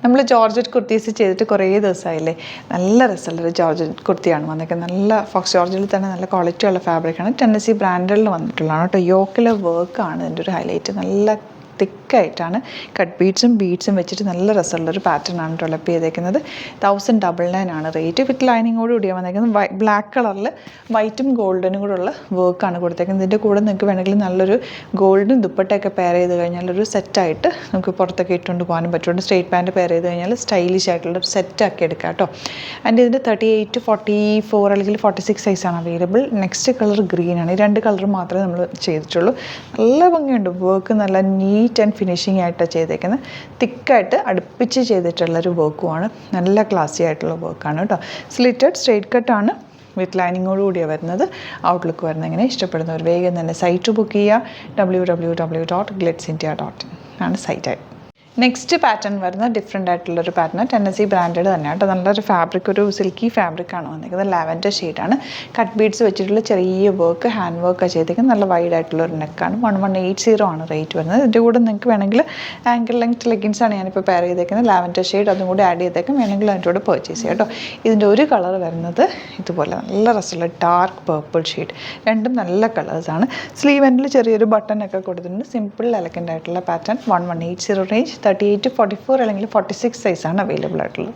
നമ്മൾ ജോർജറ്റ് കുർത്തീസ് ചെയ്തിട്ട് കുറേ ദിവസമായില്ലേ. നല്ല രസമുള്ളൊരു ജോർജറ്റ് കുർത്തിയാണ് വന്നിരിക്കുന്നത്. നല്ല ഫോക്സ് ജോർജിൽ തന്നെ നല്ല ക്വാളിറ്റി ഉള്ള ഫാബ്രിക്കാണ്. ടെന്നസി ബ്രാൻഡിൽ വന്നിട്ടുള്ളതാണ് കേട്ടോ. യോക്കിലെ വർക്കാണ് ഇതിൻ്റെ ഒരു ഹൈലൈറ്റ്. നല്ല തിക്കായിട്ടാണ് കട്ട് ബീഡ്സും വെച്ചിട്ട് നല്ല രസമുള്ളൊരു പാറ്റേൺ ആണ് ഡെവലപ്പ് ചെയ്തേക്കുന്നത്. 1099 ആണ് റേറ്റ്. വിത്ത് ലൈനിങ്ങോട് കൂടിയാണ് വന്നേക്കുന്നത്. ബ്ലാക്ക് കളറിൽ വൈറ്റും ഗോൾഡനും കൂടെ ഉള്ള വർക്കാണ് കൊടുത്തേക്കുന്നത്. ഇതിൻ്റെ കൂടെ നിങ്ങൾക്ക് വേണമെങ്കിൽ നല്ലൊരു ഗോൾഡും ദുപ്പട്ടയൊക്കെ പെയർ ചെയ്ത് കഴിഞ്ഞാൽ ഒരു സെറ്റായിട്ട് നമുക്ക് പുറത്തൊക്കെ ഇട്ടുകൊണ്ട് പോകാനും പറ്റും. സ്ട്രേറ്റ് പാൻറ്റ് പെയർ ചെയ്ത് കഴിഞ്ഞാൽ സ്റ്റൈലിഷ് ആയിട്ടുള്ളൊരു സെറ്റാക്കി എടുക്കാം കേട്ടോ. ആൻഡ് ഇതിൻ്റെ 38, 44 അല്ലെങ്കിൽ 46 സൈസാണ് അവൈലബിൾ. നെക്സ്റ്റ് കളർ ഗ്രീൻ ആണ്. ഈ 2 കളർ മാത്രമേ നമ്മൾ ചെയ്തിട്ടുള്ളൂ. നല്ല ഭംഗിയുണ്ട്. വർക്ക് നല്ല നീറ്റ് ആൻഡ് ഫിനിഷിംഗ് ആയിട്ടാണ് ചെയ്തേക്കുന്നത്. തിക്കായിട്ട് അടുപ്പിച്ച് ചെയ്തിട്ടുള്ളൊരു വർക്കുമാണ്. നല്ല ക്ലാസി ആയിട്ടുള്ള വർക്കാണ് കേട്ടോ. Slitted straight കട്ടാണ്. വിത്ത് ലൈനിങ്ങോട് കൂടിയാണ് വരുന്നത്. ഔട്ട്ലുക്ക് വരുന്നത് ഇങ്ങനെ. ഇഷ്ടപ്പെടുന്നവർ വേഗം തന്നെ സൈറ്റ് ബുക്ക് ചെയ്യുക. www.glitzindia.in ആണ് സൈറ്റ്. നെക്സ്റ്റ് പാറ്റേൺ വരുന്നത് ഡിഫറെൻ്റ് ആയിട്ടുള്ളൊരു പാറ്റേൺ. ടെന്നസി ബ്രാൻഡഡ് തന്നെയാണ് കേട്ടോ. നല്ലൊരു ഫാബ്രിക്, ഒരു സിൽക്കി ഫാബ്രിക്കാണ് വന്നിരിക്കുന്നത്. ലാവൻഡർ ഷെയ്ഡാണ്. കട്ട് ബീഡ്സ് വെച്ചിട്ടുള്ള ചെറിയ വർക്ക്, ഹാൻഡ് വർക്ക് ചെയ്തിരിക്കുന്നത്. നല്ല വൈഡ് ആയിട്ടുള്ളൊരു നെക്കാണ്. 1180 ആണ് റേറ്റ് വരുന്നത്. ഇതിൻ്റെ കൂടെ നിങ്ങൾക്ക് വേണമെങ്കിൽ ആങ്കിൾ ലെങ്ത് ലെഗിൻസാണ് ഞാനിപ്പോൾ പെയർ ചെയ്തേക്കുന്നത്. ലാവൻഡർ ഷെയ്ഡ് അതും കൂടി ആഡ് ചെയ്തേക്കും. വേണമെങ്കിൽ അതിൻ്റെ കൂടെ പർച്ചേസ് ചെയ്യാം കേട്ടോ. ഇതിൻ്റെ ഒരു കളർ വരുന്നത് ഇതുപോലെ നല്ല രസമുള്ള ഡാർക്ക് പേർപ്പിൾ ഷെയ്ഡ്. രണ്ടും നല്ല കളേഴ്സാണ്. സ്ലീവ് എൻഡിൽ ചെറിയൊരു ബട്ടണൊക്കെ കൊടുത്തിട്ടുണ്ട്. സിമ്പിൾ എലഗൻ്റ് ആയിട്ടുള്ള പാറ്റേൺ. 1180 റേഞ്ച്. 38, 44 അല്ലെങ്കിൽ 46 സൈസാണ് അവൈലബിൾ ആയിട്ടുള്ളത്.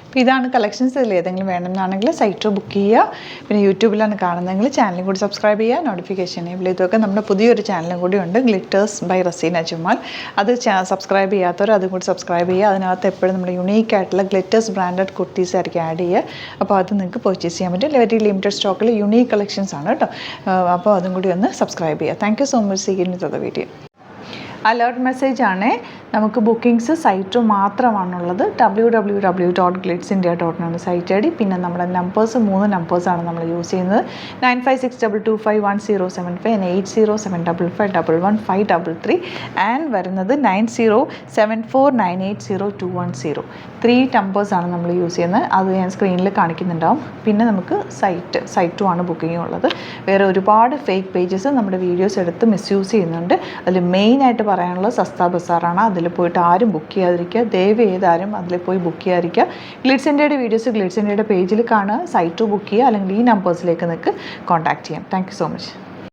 അപ്പോൾ ഇതാണ് കളക്ഷൻസ്. ഇതിൽ ഏതെങ്കിലും വേണമെന്നാണെങ്കിൽ സൈറ്റ് ബുക്ക് ചെയ്യുക. പിന്നെ യൂട്യൂബിലാണ് കാണുന്നതെങ്കിൽ ചാനലും കൂടി സബ്സ്ക്രൈബ് ചെയ്യുക. നോട്ടിഫിക്കേഷൻ എനേബിൾ ചെയ്തൊക്കെ നമ്മുടെ പുതിയൊരു ചാനലും കൂടി ഉണ്ട്, ഗ്ലിറ്റേഴ്സ് ബൈ റസീന ജുമാൽ. അത് സബ്സ്ക്രൈബ് ചെയ്യാത്തവർ അതും കൂടി സബ്സ്ക്രൈബ് ചെയ്യുക. അതിനകത്ത് എപ്പോഴും നമ്മുടെ യുണീക്ക് ആയിട്ടുള്ള ഗ്ലിറ്റേഴ്സ് ബ്രാൻഡഡ് കുർത്തീസ് ആയിരിക്കും ആഡ് ചെയ്യുക. അപ്പോൾ അത് നിങ്ങൾക്ക് പർച്ചേസ് ചെയ്യാൻ പറ്റും. വെരി ലിമിറ്റഡ് സ്റ്റോക്കിൽ യുണീക്ക് കളക്ഷൻസ് ആണ് കേട്ടോ. അപ്പോൾ അതും കൂടി ഒന്ന് സബ്സ്ക്രൈബ് ചെയ്യുക. Thank you so much. See you in the video. Alert message ആണ്. നമുക്ക് ബുക്കിംഗ്സ് സൈറ്റ് മാത്രമാണുള്ളത്. www.glitzindia.in ആണ് സൈറ്റ് ഐ ഡി. പിന്നെ നമ്മുടെ നമ്പേഴ്സ് 3 നമ്പേഴ്സാണ് നമ്മൾ യൂസ് ചെയ്യുന്നത്. 9562251075 and 8075551533 ആൻഡ് വരുന്നത് 9074980210. 3 നമ്പേഴ്സാണ് നമ്മൾ യൂസ് ചെയ്യുന്നത്. അത് ഞാൻ സ്ക്രീനിൽ കാണിക്കുന്നുണ്ടാവും. പിന്നെ നമുക്ക് സൈറ്റും ആണ് ബുക്കിംഗ് ഉള്ളത്. വേറെ ഒരുപാട് ഫേക്ക് പേജസ് നമ്മുടെ വീഡിയോസ് എടുത്ത് മിസ്യൂസ് ചെയ്യുന്നുണ്ട്. അതിൽ മെയിനായിട്ട് പറയാനുള്ളത് സസ്ത ബസാറാണ്. അതിൽ പോയിട്ട് ആരും ബുക്ക് ചെയ്യാതിരിക്കുക. ദയവ് ചെയ്താരും അതിൽ പോയി ബുക്ക് ചെയ്യാതിരിക്കുക. ഗ്ലിറ്റ്സ് ഇന്ത്യയുടെ വീഡിയോസ് ഗ്ലിറ്റ്സ് ഇന്ത്യയുടെ പേജിൽ കാണുക. സൈറ്റ് ബുക്ക് ചെയ്യുക. അല്ലെങ്കിൽ ഈ നമ്പേഴ്സിലേക്ക് നിങ്ങൾക്ക് കോൺടാക്ട് ചെയ്യാം. Thank you so much.